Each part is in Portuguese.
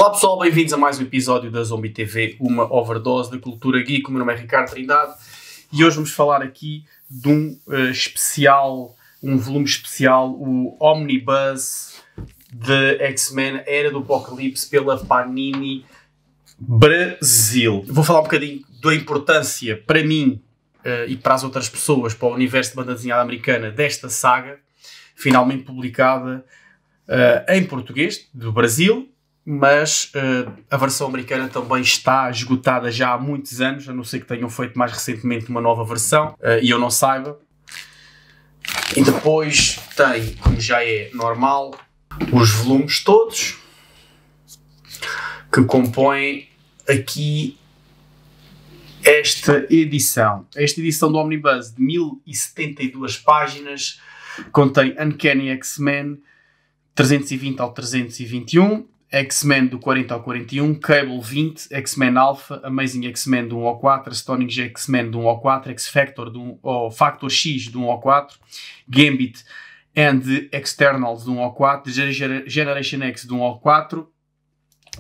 Olá pessoal, bem-vindos a mais um episódio da Zombie TV, uma overdose da cultura geek. O meu nome é Ricardo Trindade e hoje vamos falar aqui de um volume especial, o Omnibus de X-Men Era do Apocalipse pela Panini Brasil. Vou falar um bocadinho da importância para mim e para as outras pessoas, para o universo de banda desenhada americana desta saga, finalmente publicada em português, do Brasil. Mas a versão americana também está esgotada já há muitos anos, a não ser que tenham feito mais recentemente uma nova versão e eu não saiba. E depois tem, como já é normal, os volumes todos que compõem aqui esta edição. Esta edição do Omnibus de 1072 páginas contém Uncanny X-Men 320 ao 321, X-Men do 40 ao 41, Cable 20, X-Men Alpha, Amazing X-Men do 1 ao 4, Astonishing X-Men do 1 ao 4, X-Factor Factor X do 1 ao 4, Gambit and the Externals do 1 ao 4, Generation X do 1 ao 4,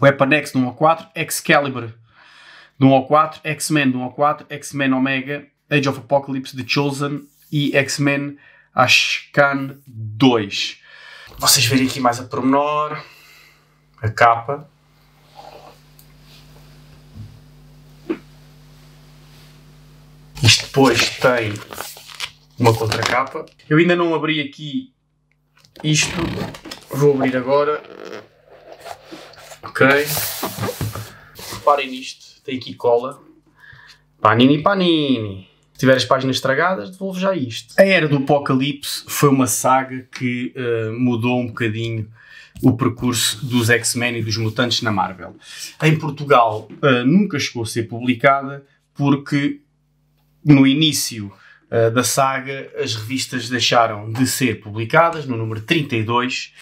Weapon X do 1 ao 4, Excalibur do 1 ao 4, X-Men do 1 ao 4, X-Men Omega, Age of Apocalypse, The Chosen e X-Men Ashcan 2. Vocês verem aqui mais a pormenor. A capa. Isto depois tem uma contracapa. Eu ainda não abri aqui isto. Vou abrir agora. Ok. Reparem nisto. Tem aqui cola. Panini, Panini. Se tiver as páginas estragadas, devolvo já isto. A Era do Apocalipse foi uma saga que mudou um bocadinho o percurso dos X-Men e dos mutantes na Marvel. Em Portugal nunca chegou a ser publicada porque no início da saga as revistas deixaram de ser publicadas no número 32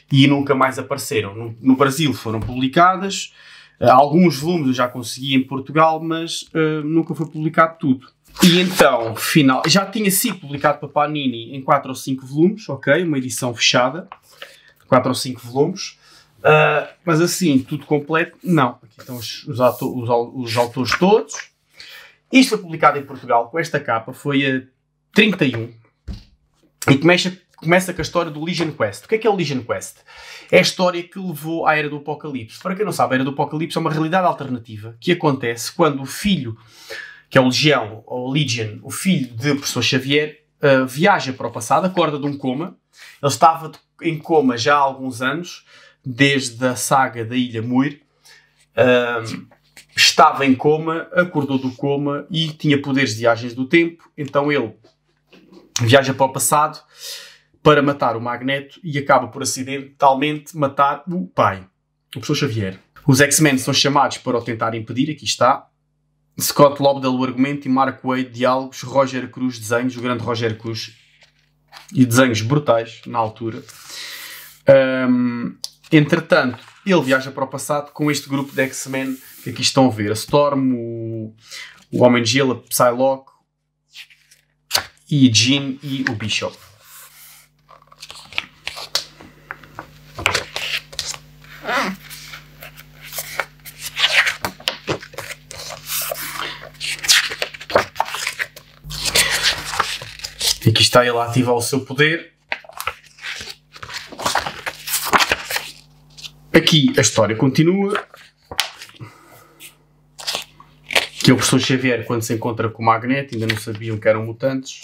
e nunca mais apareceram. No Brasil foram publicadas, alguns volumes eu já consegui em Portugal, mas nunca foi publicado tudo. E então, já tinha sido publicado para Panini em 4 ou 5 volumes, ok? Uma edição fechada. 4 ou 5 volumes, mas assim, tudo completo, não. Aqui estão os autores todos. Isto foi publicado em Portugal com esta capa, foi a 31, e começa com a história do Legion Quest. O que é o Legion Quest? É a história que levou à Era do Apocalipse. Para quem não sabe, a Era do Apocalipse é uma realidade alternativa que acontece quando o filho, que é o Legião, ou Legion, o filho de Professor Xavier, viaja para o passado, acorda de um coma. Ele estava em coma já há alguns anos, desde a saga da Ilha Muir. Estava em coma, acordou do coma e tinha poderes de viagens do tempo. Então ele viaja para o passado para matar o Magneto e acaba por acidentalmente matar o pai, o Professor Xavier. Os X-Men são chamados para o tentar impedir, aqui está. Scott Lobdell, o argumento, e Mark Waid, diálogos, Roger Cruz, desenhos, o grande Roger Cruz, e desenhos brutais na altura. Entretanto, ele viaja para o passado com este grupo de X-Men que aqui estão a ver. A Storm, o Homem de Gelo, a Psylocke, e Jean e o Bishop. E aqui está ele a ativar o seu poder. Aqui a história continua. Que é o Professor Xavier, quando se encontra com o Magneto, ainda não sabiam que eram mutantes.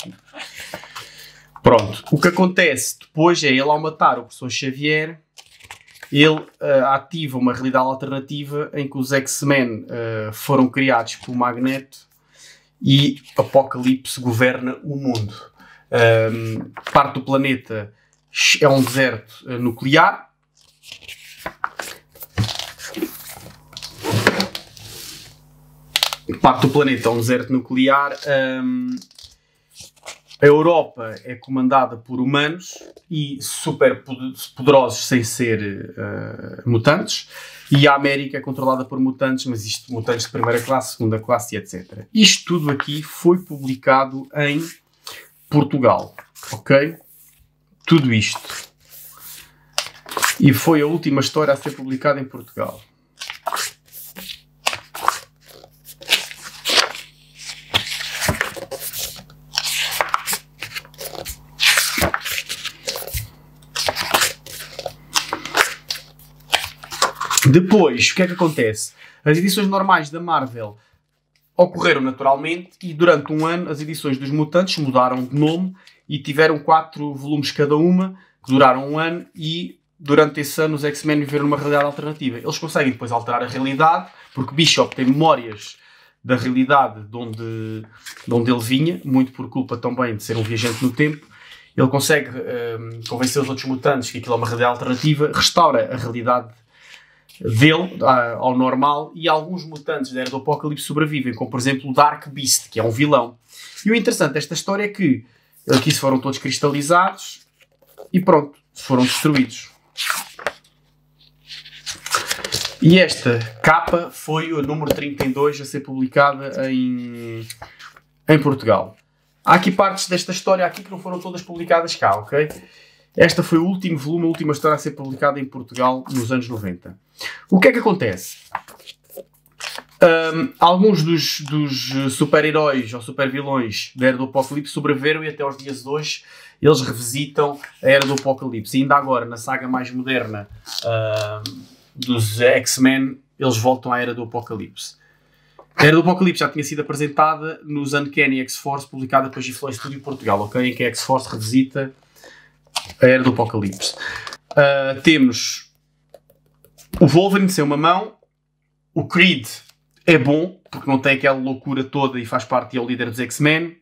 Pronto. O que acontece depois é ele, ao matar o Professor Xavier, ele ativa uma realidade alternativa em que os X-Men foram criados por Magneto e Apocalipse governa o mundo. Parte do planeta é um deserto nuclear. Parte do planeta é um deserto nuclear. A Europa é comandada por humanos e super poderosos sem ser mutantes. E a América é controlada por mutantes, mas isto mutantes de primeira classe, segunda classe e etc. Isto tudo aqui foi publicado em Portugal, ok? Tudo isto. E foi a última história a ser publicada em Portugal. Depois, o que é que acontece? As edições normais da Marvel ocorreram naturalmente e durante um ano as edições dos Mutantes mudaram de nome e tiveram 4 volumes cada uma, que duraram um ano, e durante esse ano os X-Men viveram numa realidade alternativa. Eles conseguem depois alterar a realidade, porque Bishop tem memórias da realidade de onde ele vinha, muito por culpa também de ser um viajante no tempo. Ele consegue convencer os outros mutantes que aquilo é uma realidade alternativa, restaura a realidade dele ao normal, e alguns mutantes da Era do Apocalipse sobrevivem, como por exemplo o Dark Beast, que é um vilão. E o interessante desta história é que aqui se foram todos cristalizados e pronto, foram destruídos. E esta capa foi o número 32 a ser publicada em Portugal. Há aqui partes desta história aqui que não foram todas publicadas cá, ok? Esta foi o último volume, a última história a ser publicada em Portugal nos anos 90. O que é que acontece? Alguns dos super-heróis ou super-vilões da Era do Apocalipse sobreviveram e até aos dias de hoje eles revisitam a Era do Apocalipse. E ainda agora, na saga mais moderna dos X-Men, eles voltam à Era do Apocalipse. A Era do Apocalipse já tinha sido apresentada nos Uncanny X-Force, publicada pela Giflay Studio Portugal, ok? Em que a X-Force revisita a Era do Apocalipse. Temos o Wolverine sem uma mão. O Creed é bom, porque não tem aquela loucura toda e faz parte e é o líder dos X-Men.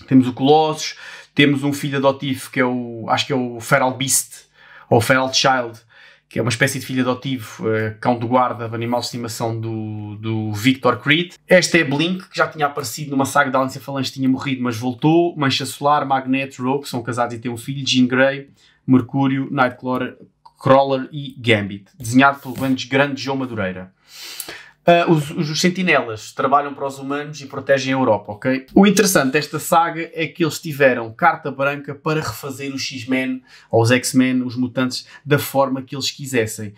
Temos o Colossus. Temos um filho adotivo que é acho que é o Feral Beast, ou Feral Child, que é uma espécie de filho adotivo, cão de guarda, animal de estimação do Victor Creed. Esta é Blink, que já tinha aparecido numa saga da Aliança Falange, tinha morrido, mas voltou. Mancha Solar, Magneto, Rogue, são casados e têm um filho. Jean Grey, Mercúrio, Nightcrawler e Gambit. Desenhado pelo grande João Madureira. Os Sentinelas trabalham para os humanos e protegem a Europa, ok? O interessante desta saga é que eles tiveram carta branca para refazer os X-Men, ou os X-Men, os mutantes, da forma que eles quisessem,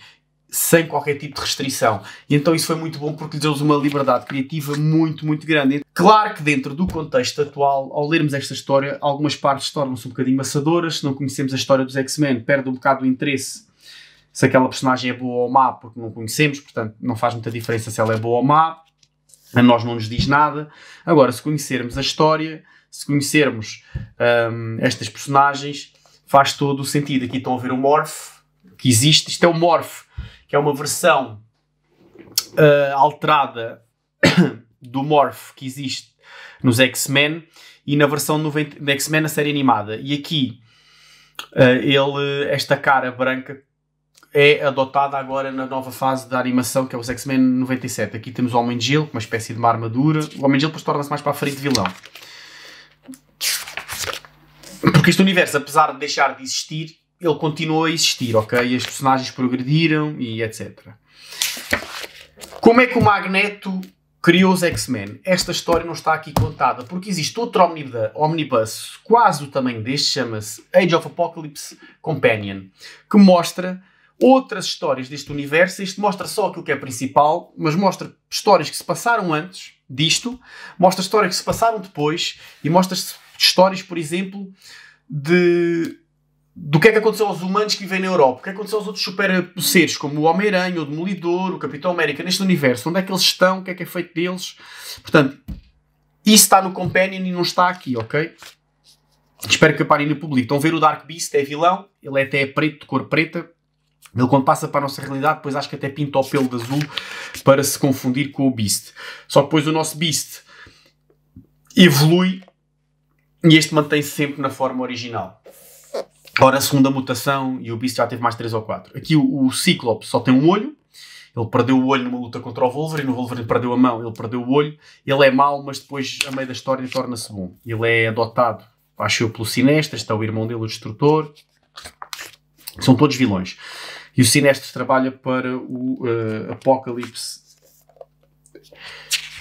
sem qualquer tipo de restrição. E então isso foi muito bom porque lhes deu uma liberdade criativa muito, muito grande. Claro que dentro do contexto atual, ao lermos esta história, algumas partes tornam-se um bocadinho maçadoras. Se não conhecemos a história dos X-Men, perde um bocado o interesse se aquela personagem é boa ou má, porque não conhecemos, portanto não faz muita diferença se ela é boa ou má, a nós não nos diz nada. Agora, se conhecermos a história, se conhecermos estas personagens, faz todo o sentido. Aqui estão a ver o Morph, que existe. Isto é o Morph, que é uma versão alterada do Morph que existe nos X-Men e na versão da X-Men na série animada. E aqui, esta cara branca é adotada agora na nova fase da animação, que é os X-Men 97. Aqui temos o Homem de Gelo, com uma espécie de uma armadura. O Homem de Gelo depois torna-se mais para a frente vilão. Porque este universo, apesar de deixar de existir, ele continua a existir, ok? E as personagens progrediram e etc. Como é que o Magneto criou os X-Men? Esta história não está aqui contada, porque existe outro omnibus quase do tamanho deste, chama-se Age of Apocalypse Companion, que mostra outras histórias deste universo. Este mostra só aquilo que é principal, mas mostra histórias que se passaram antes disto, mostra histórias que se passaram depois e mostra histórias, por exemplo, do que é que aconteceu aos humanos que vivem na Europa, o que é que aconteceu aos outros super seres, como o Homem-Aranha, o Demolidor, o Capitão América, neste universo, onde é que eles estão, o que é feito deles. Portanto, isso está no Companion e não está aqui, ok? Espero que a Panini publique. Estão a ver o Dark Beast, é vilão, ele é até preto, de cor preta. Ele, quando passa para a nossa realidade, depois acho que até pinta o pelo de azul para se confundir com o Beast. Só que depois o nosso Beast evolui e este mantém-se sempre na forma original. Ora, a segunda mutação, e o Beast já teve mais 3 ou 4. Aqui o Cíclope só tem um olho. Ele perdeu o olho numa luta contra o Wolverine. O Wolverine perdeu a mão, ele perdeu o olho. Ele é mau, mas depois, a meio da história, torna-se bom. Ele é adotado, acho eu, pelo Sinestro. Está o irmão dele, o Destrutor. São todos vilões. E o Sinestro trabalha para o Apocalipse,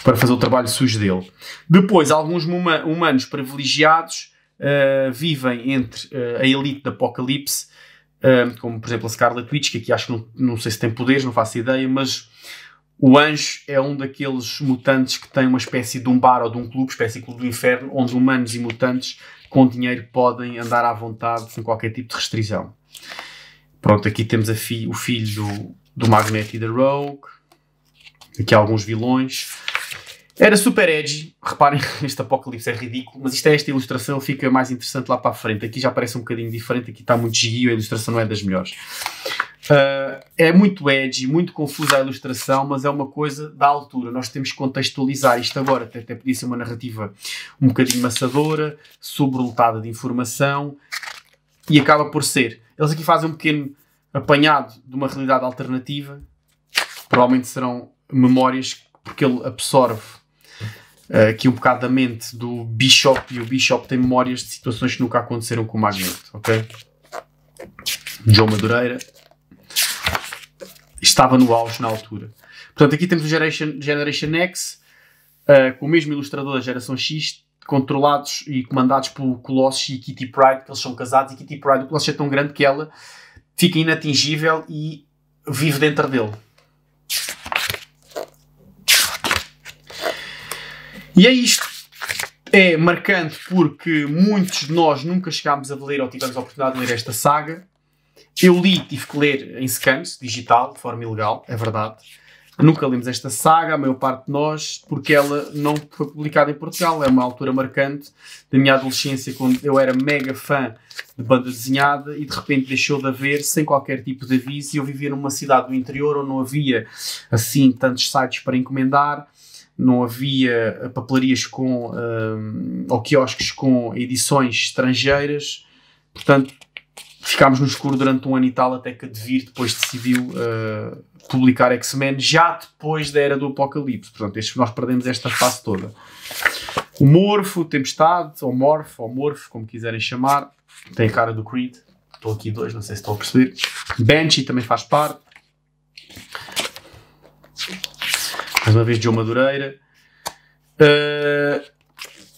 para fazer o trabalho sujo dele. Depois, alguns humanos privilegiados vivem entre a elite do Apocalipse, como por exemplo a Scarlet Witch, que aqui acho que não sei se tem poderes, não faço ideia, mas o Anjo é um daqueles mutantes que tem uma espécie de um bar ou de um clube, espécie de clube do inferno, onde humanos e mutantes com dinheiro podem andar à vontade sem qualquer tipo de restrição. Pronto, aqui temos o filho do Magneto e da Rogue. Aqui há alguns vilões. Era super edgy. Reparem, este Apocalipse é ridículo, mas esta ilustração fica mais interessante lá para a frente. Aqui já parece um bocadinho diferente, aqui está muito esguio, a ilustração não é das melhores. É muito edgy, muito confusa a ilustração, mas é uma coisa da altura. Nós temos que contextualizar isto agora. Até podia ser uma narrativa um bocadinho maçadora, sobrelotada de informação, e acaba por ser. Eles aqui fazem um pequeno apanhado de uma realidade alternativa. Provavelmente serão memórias, porque ele absorve aqui um bocado da mente do Bishop, e o Bishop tem memórias de situações que nunca aconteceram com o Magneto, ok? João Madureira estava no auge na altura. Portanto, aqui temos o Generation X, com o mesmo ilustrador da Geração X, controlados e comandados por Colossus e Kitty Pryde, que eles são casados, e Kitty Pryde, o Colossus é tão grande que ela fica inatingível e vive dentro dele. E é isto. É marcante porque muitos de nós nunca chegámos a ler ou tivemos a oportunidade de ler esta saga. Eu li, tive que ler em scans, digital, de forma ilegal, é verdade. Nunca lemos esta saga, a maior parte de nós, porque ela não foi publicada em Portugal. É uma altura marcante da minha adolescência, quando eu era mega fã de banda desenhada e de repente deixou de haver sem qualquer tipo de aviso. E eu vivia numa cidade do interior onde não havia assim tantos sites para encomendar. Não havia papelarias ou quiosques com edições estrangeiras. Portanto, ficámos no escuro durante um ano e tal, até que a Devir depois decidiu publicar X-Men, já depois da era do Apocalipse. Portanto, nós perdemos esta fase toda. O Morfo, Tempestade, ou Morph, como quiserem chamar. Tem a cara do Creed. Estou aqui dois, não sei se estão a perceber. Banshee também faz parte. Mais uma vez, João Madureira.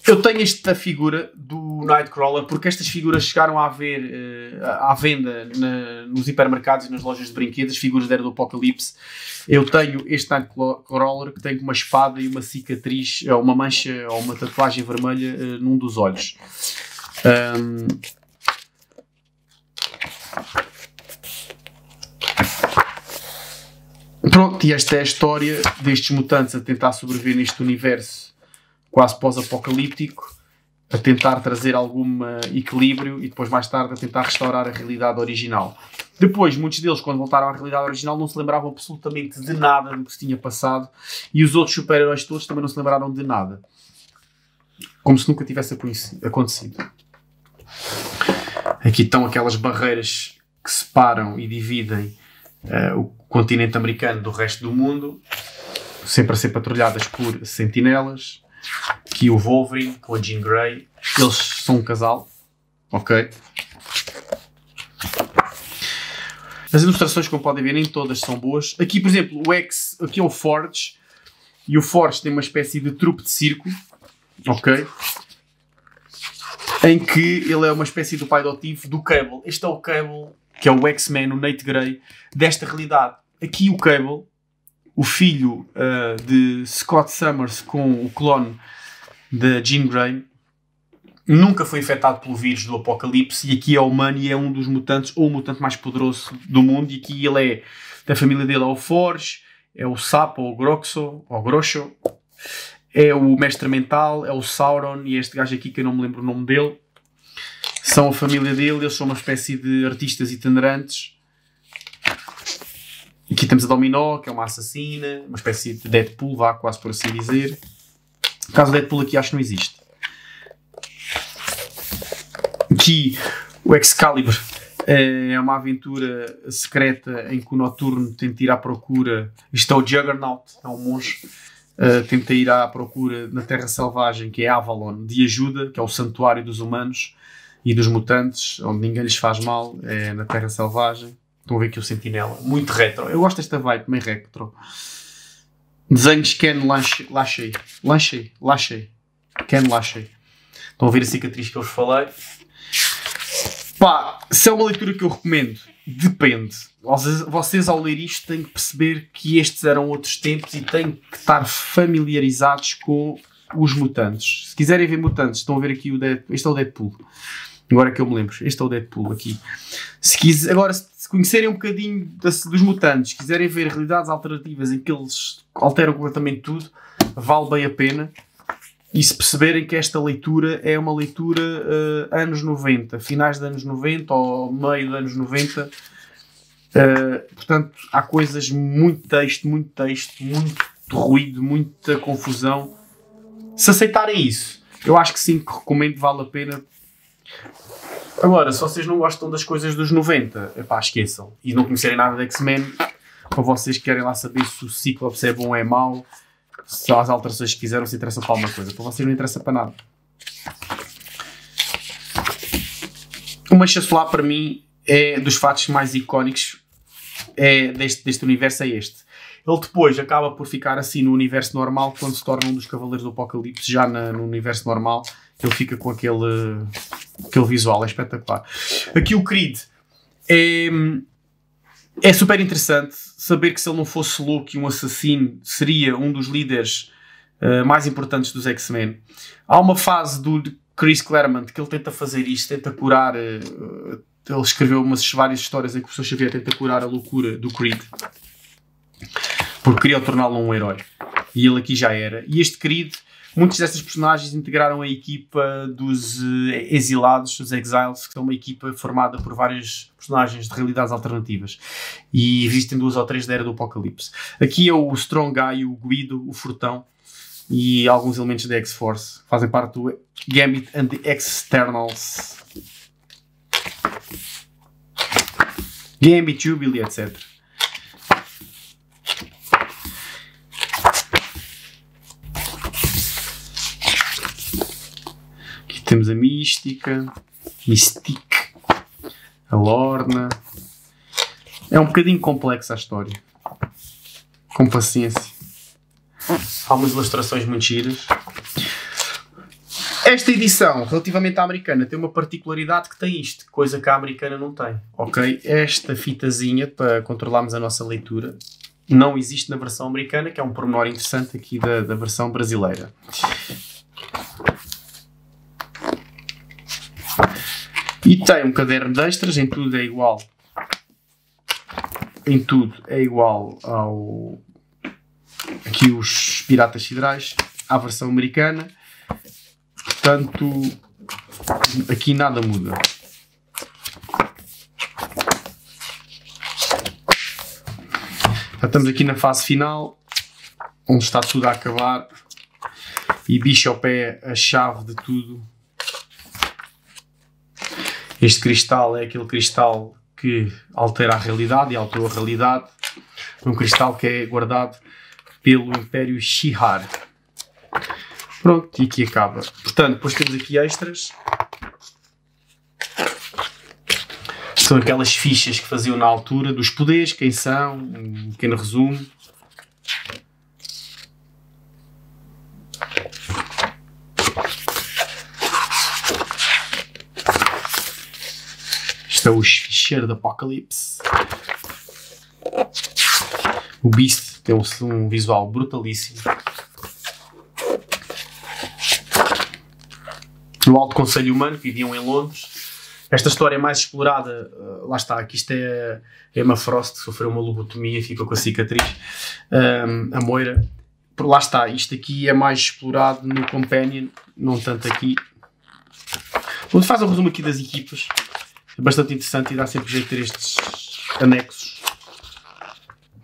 Eu tenho esta figura do Nightcrawler porque estas figuras chegaram a haver à venda nos hipermercados e nas lojas de brinquedos, figuras da era do Apocalipse. Eu tenho este Nightcrawler que tem uma espada e uma cicatriz, uma mancha ou uma tatuagem vermelha num dos olhos. Pronto, e esta é a história destes mutantes a tentar sobreviver neste universo quase pós-apocalíptico, a tentar trazer algum equilíbrio e depois mais tarde a tentar restaurar a realidade original. Depois, muitos deles, quando voltaram à realidade original, não se lembravam absolutamente de nada do que se tinha passado, e os outros super-heróis todos também não se lembraram de nada. Como se nunca tivesse acontecido. Aqui estão aquelas barreiras que separam e dividem o continente americano do resto do mundo, sempre a ser patrulhadas por sentinelas. Aqui o Wolverine com a Jean Grey, eles são um casal, ok? As ilustrações, como podem ver, nem todas são boas. Aqui, por exemplo, aqui é o Forge, e o Forge tem uma espécie de trupe de circo, ok? Em que ele é uma espécie do pai adotivo do Cable. Este é o Cable, que é o X-Men, o Nate Grey, desta realidade. Aqui o Cable, o filho de Scott Summers com o clone da Jean Grey, nunca foi infectado pelo vírus do Apocalipse, e aqui é humano e é um dos mutantes, ou o mutante mais poderoso do mundo, e aqui ele é, da família dele é o Forge, é o Sapo, ou o Grosso, é o Mestre Mental, é o Sauron, e este gajo aqui que eu não me lembro o nome dele, são a família dele, eles são uma espécie de artistas itinerantes. Aqui temos a Dominó, que é uma assassina, uma espécie de Deadpool, vá, quase por assim dizer. No caso do Deadpool aqui acho que não existe. Aqui o Excalibur é uma aventura secreta em que o Noturno tenta ir à procura. Isto é o Juggernaut, é um monstro. Tenta ir à procura na Terra Selvagem, que é Avalon, de ajuda, que é o santuário dos humanos e dos mutantes, onde ninguém lhes faz mal, é na Terra Selvagem. Estão a ver aqui o Sentinela, muito retro. Eu gosto desta vibe, meio retro. Desenhos Ken Lachey. Ken Lachey. Estão a ver a cicatriz que eu vos falei. Pá, se é uma leitura que eu recomendo, depende. Vocês ao ler isto têm que perceber que estes eram outros tempos e têm que estar familiarizados com os mutantes. Se quiserem ver mutantes, estão a ver aqui este é o Deadpool. Agora que eu me lembro, este é o Deadpool aqui. Agora, se conhecerem um bocadinho dos mutantes, quiserem ver realidades alternativas em que eles alteram completamente tudo, vale bem a pena. E se perceberem que esta leitura é uma leitura anos 90, finais de anos 90 ou meio de anos 90, portanto há coisas, muito texto, muito ruído, muita confusão. Se aceitarem isso, eu acho que sim, que recomendo, vale a pena. Agora, se vocês não gostam das coisas dos 90, epá, esqueçam. E não conhecerem nada de X-Men, para vocês que querem lá saber se o Cíclope é bom ou é mau, se as alterações que fizeram se interessam para alguma coisa. Para vocês não interessa para nada. O Mancha Solar, para mim, é dos fatos mais icónicos deste universo, é este. Ele depois acaba por ficar assim no universo normal, quando se torna um dos Cavaleiros do Apocalipse, já no universo normal, ele fica com aquele visual, é espetacular. Aqui o Creed é super interessante saber que se ele não fosse Loki, um assassino, seria um dos líderes mais importantes dos X-Men. Há uma fase do Chris Claremont que ele tenta fazer isto, tenta curar. Ele escreveu várias histórias em que o Professor Xavier tenta curar a loucura do Creed, porque queria torná-lo um herói. E ele aqui já era. E este Creed, muitos destas personagens integraram a equipa dos exilados, os Exiles, que são uma equipa formada por vários personagens de realidades alternativas. E existem 2 ou 3 da Era do Apocalipse. Aqui é o Strong Guy, o Guido, o Fortão e alguns elementos da X-Force. Fazem parte do Gambit and the Externals. Gambit, Jubilee, etc. Temos a Mística, Mystique, a Lorna. É um bocadinho complexa a história. Com paciência. Há umas ilustrações muito giras. Esta edição, relativamente à americana, tem uma particularidade que tem isto, coisa que a americana não tem. Ok? Esta fitazinha, para controlarmos a nossa leitura, não existe na versão americana, que é um pormenor interessante aqui da versão brasileira. E tem um caderno de extras, em tudo é igual. Em tudo é igual ao... Aqui os Piratas Siderais, à versão americana. Portanto, aqui nada muda. Já estamos aqui na fase final, onde está tudo a acabar. E Bishop é a chave de tudo. Este cristal é aquele cristal que altera a realidade e alterou a realidade. Um cristal que é guardado pelo Império Shi'ar. Pronto, e aqui acaba. Portanto, depois temos aqui extras. São aquelas fichas que faziam na altura dos poderes, quem são, um pequeno resumo. Este é o ficheiro do Apocalipse. O Beast tem um visual brutalíssimo. O Alto Conselho Humano, que viviam em Londres. Esta história é mais explorada, lá está, aqui isto é Emma Frost, que sofreu uma lobotomia e ficou com a cicatriz. A Moira. Lá está, isto aqui é mais explorado no Companion, não tanto aqui. Onde faz um resumo aqui das equipas. É bastante interessante e dá sempre jeito de ter estes anexos.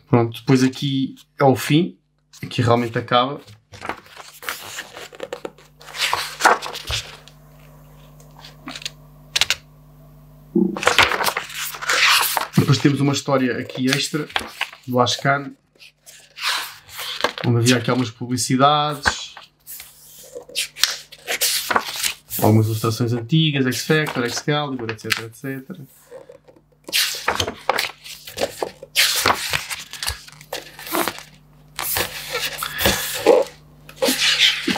Pronto, depois aqui é o fim. Aqui realmente acaba. Depois temos uma história aqui extra do Ashcan, onde havia aqui algumas publicidades, algumas ilustrações antigas, X-Factor, Excalibur, etc, etc.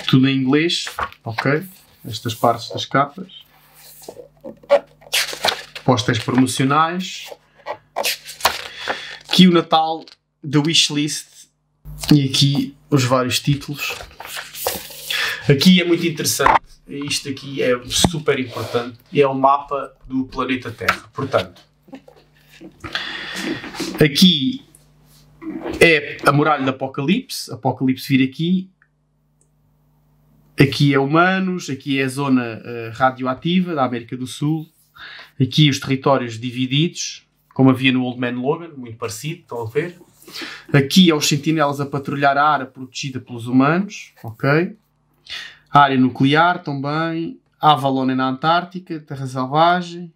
Tudo em inglês, ok? Estas partes das capas. Pósteres promocionais. Aqui o Natal da Wishlist e aqui os vários títulos. Aqui é muito interessante isto aqui é super importante, é o mapa do planeta Terra. Portanto, aqui é a muralha do Apocalipse. Apocalipse vir aqui. Aqui é humanos, aqui é a zona radioativa da América do Sul. Aqui os territórios divididos, como havia no Old Man Logan, muito parecido, estão a ver? Aqui é os sentinelas a patrulhar a área protegida pelos humanos, ok? A área nuclear também. Avalon na Antártica, Terra Selvagem.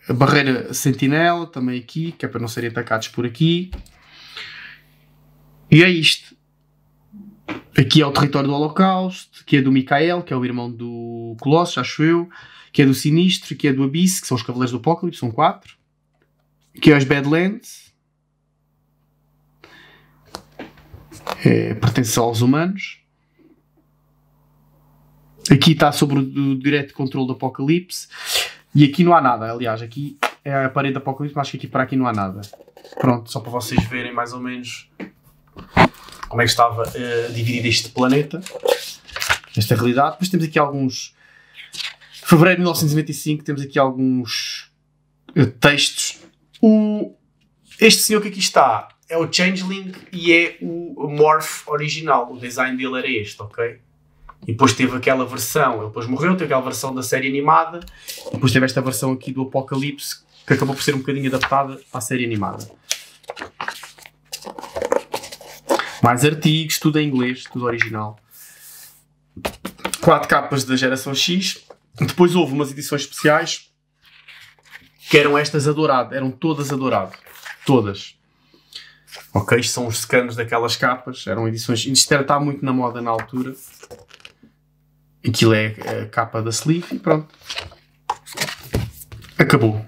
A barreira sentinela também aqui, que é para não serem atacados por aqui. E é isto. Aqui é o território do Holocausto, que é do Micael, que é o irmão do Colossus, acho eu. Que é do Sinistro, que é do Abyss, que são os Cavaleiros do Apocalipse, são 4. Que é os Badlands. Pertence aos humanos. Aqui está sobre o direto controle do Apocalipse. E aqui não há nada. Aliás, aqui é a parede do Apocalipse, mas acho que aqui para aqui não há nada. Pronto, só para vocês verem mais ou menos como é que estava dividido este planeta. Esta realidade. Depois temos aqui alguns... Fevereiro de 1995, temos aqui alguns textos. Este senhor que aqui está é o Changeling e é o Morph original. O design dele era este, ok? E depois teve aquela versão, ele depois morreu, teve aquela versão da série animada. E depois teve esta versão aqui do Apocalipse, que acabou por ser um bocadinho adaptada à série animada. Mais artigos, tudo em inglês, tudo original. 4 capas da geração X. Depois houve umas edições especiais que eram estas adouradas, eram todas adouradas. Todas. Ok, isto são os scans daquelas capas, eram edições. Isto está muito na moda na altura. Aquilo é a capa da sleeve e pronto. Acabou.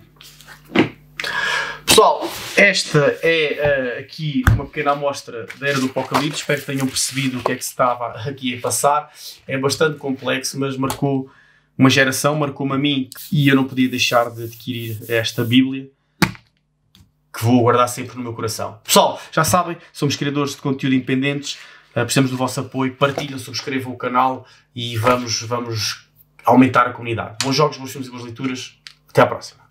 Pessoal, esta é aqui uma pequena amostra da Era do Apocalipse. Espero que tenham percebido o que é que se estava aqui a passar. É bastante complexo, mas marcou uma geração, marcou-me a mim e eu não podia deixar de adquirir esta Bíblia, que vou guardar sempre no meu coração. Pessoal, já sabem, somos criadores de conteúdo independentes, precisamos do vosso apoio, partilhem, subscrevam o canal e vamos aumentar a comunidade. Bons jogos, bons filmes e boas leituras. Até à próxima.